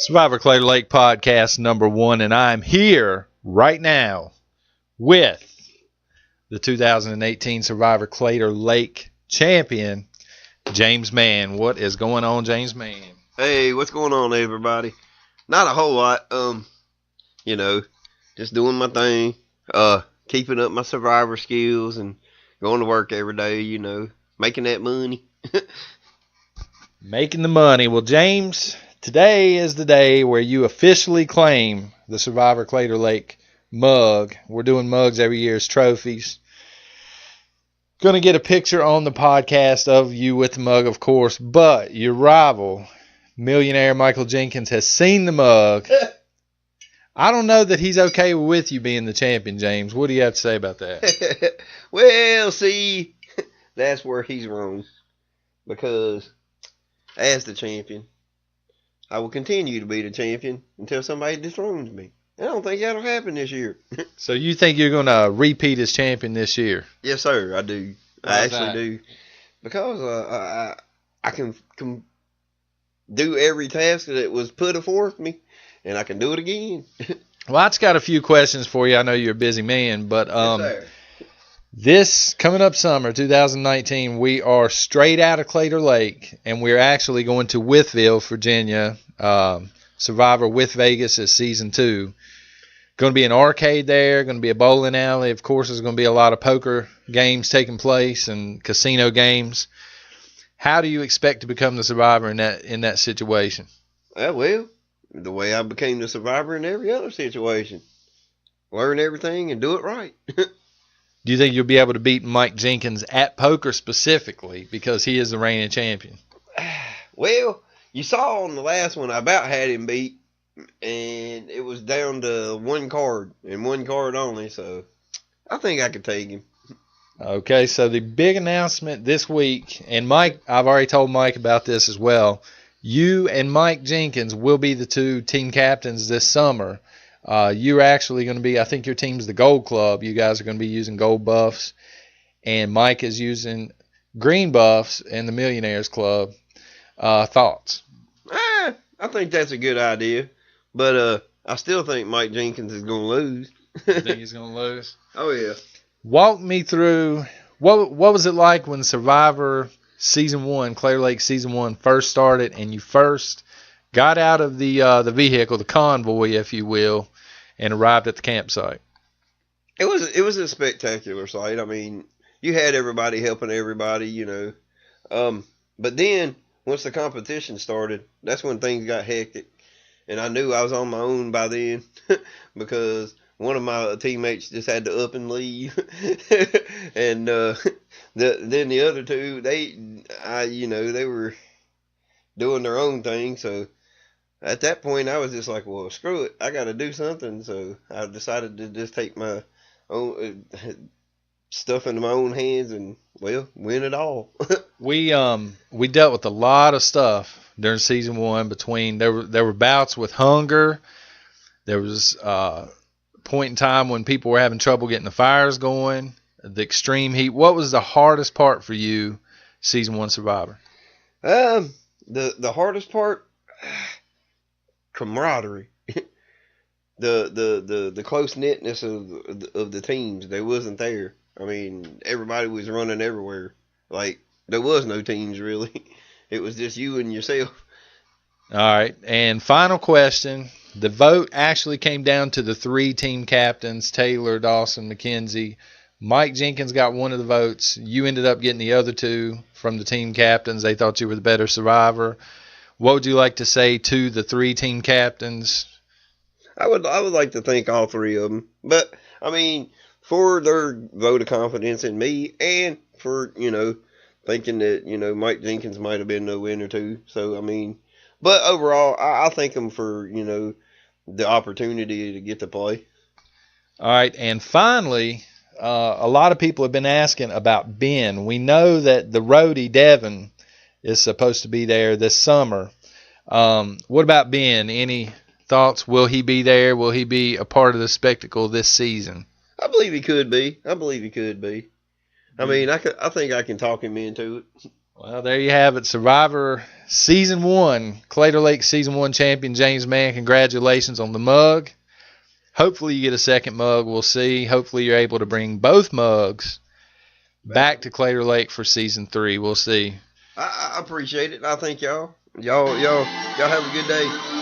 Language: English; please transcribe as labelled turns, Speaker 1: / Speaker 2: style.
Speaker 1: Survivor Claytor Lake podcast number 1, and I'm here right now with the 2018 Survivor Claytor Lake champion, James Mann. What is going on, James Mann?
Speaker 2: Hey, what's going on, everybody? Not a whole lot. Just doing my thing, keeping up my Survivor skills and going to work every day, making that money.
Speaker 1: Making the money. Well, James, today is the day where you officially claim the Survivor Claytor Lake mug. We're doing mugs every year as trophies. Going to get a picture on the podcast of you with the mug, of course, but your rival, millionaire Michael Jenkins, has seen the mug. I don't know that he's okay with you being the champion, James. What do you have to say about that?
Speaker 2: Well, see, that's where he's wrong. Because as the champion, I will continue to be the champion until somebody dethrones me. I don't think that'll happen this year.
Speaker 1: So you think you're going to repeat as champion this year?
Speaker 2: Yes, sir, I do. I actually do. Because I can do every task that was put forth me, and I can do it again.
Speaker 1: Well, I just got a few questions for you. I know you're a busy man, but
Speaker 2: Yes,
Speaker 1: this coming up summer, 2019, we are straight out of Claytor Lake, and we're actually going to Wytheville, Virginia. Survivor with Vegas is season 2. Going to be an arcade there, going to be a bowling alley. Of course, there's going to be a lot of poker games taking place and casino games. How do you expect to become the Survivor in that situation?
Speaker 2: Well, the way I became the Survivor in every other situation. Learn everything and do it right.
Speaker 1: Do you think you'll be able to beat Mike Jenkins at poker specifically because he is the reigning champion?
Speaker 2: Well, you saw on the last one I about had him beat, and it was down to one card and one card only, so I think I could take him.
Speaker 1: Okay, so the big announcement this week, and Mike, I've already told Mike about this as well. You and Mike Jenkins will be the 2 team captains this summer. You're actually going to be, I think your team's the Gold Club. You guys are going to be using gold buffs, and Mike is using green buffs in the Millionaires Club. Thoughts?
Speaker 2: I think that's a good idea, but I still think Mike Jenkins is going to lose.
Speaker 1: You think he's going to lose?
Speaker 2: Oh, yeah.
Speaker 1: Walk me through, what was it like when Survivor Season 1, Claytor Lake Season 1 first started, and you first got out of the vehicle, the convoy, if you will, and arrived at the campsite?
Speaker 2: It was a spectacular sight. I mean, you had everybody helping everybody, But then, once the competition started, that's when things got hectic. And I knew I was on my own by then because one of my teammates just had to up and leave. And then the other 2, they were doing their own thing. So at that point, I was just like, well, screw it. I got to do something. So I decided to just take my own stuff into my own hands and, well, win it all.
Speaker 1: We dealt with a lot of stuff during Season 1. Between there were bouts with hunger. There was a point in time when people were having trouble getting the fires going, the extreme heat. What was the hardest part for you, Season 1 Survivor?
Speaker 2: The hardest part, camaraderie. the close knitness of the teams. They wasn't there. I mean, everybody was running everywhere. Like, there was no teams really. It was just you and yourself.
Speaker 1: All right, and final question. The vote actually came down to the 3 team captains, Taylor, Dawson, McKenzie. Mike Jenkins got one of the votes. You ended up getting the other 2 from the team captains. They thought you were the better Survivor. What would you like to say to the 3 team captains?
Speaker 2: I would like to thank all 3 of them. But, I mean, for their vote of confidence in me and for, thinking that, Mike Jenkins might have been the winner too. So, I mean, but overall, I thank them for, the opportunity to get to play.
Speaker 1: All right, and finally, a lot of people have been asking about Ben. We know that the roadie, Devin, is supposed to be there this summer. What about Ben? Any thoughts? Will he be there? Will he be a part of the spectacle this season?
Speaker 2: I believe he could be. I mean, I think I can talk him into it.
Speaker 1: Well, there you have it. Survivor Season 1. Claytor Lake Season 1 champion James Mann. Congratulations on the mug. Hopefully you get a second mug. We'll see. Hopefully you're able to bring both mugs back to Claytor Lake for Season 3. We'll see.
Speaker 2: I appreciate it. I thank y'all. Y'all have a good day.